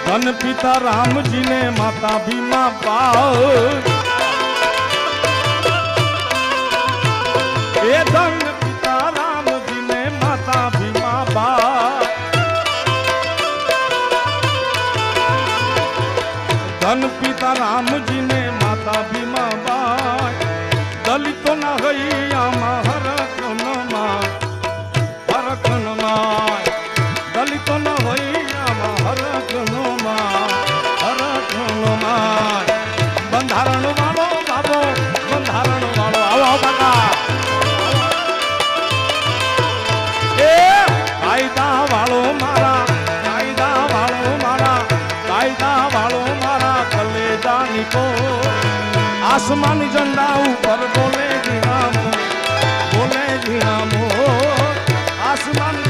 ધન પિતા રામજીને માતા ભીમા બાઈ એ ધન પિતા રામજીને માતા ભીમા બાઈ ધન પિતા રામજીને માતા ભીમા બાઈ દલિતોના હૈયામાં હરખનમાં દલિતોના હૈયામાં હરખનમાં બંધારણ વાળો બાબો બંધારણ વાળો આવો કાકા એ કાયદા વાળો મારા કલેજાની કો આસમાની ઝંડા ઉપર બોલે જી રામો આસમાન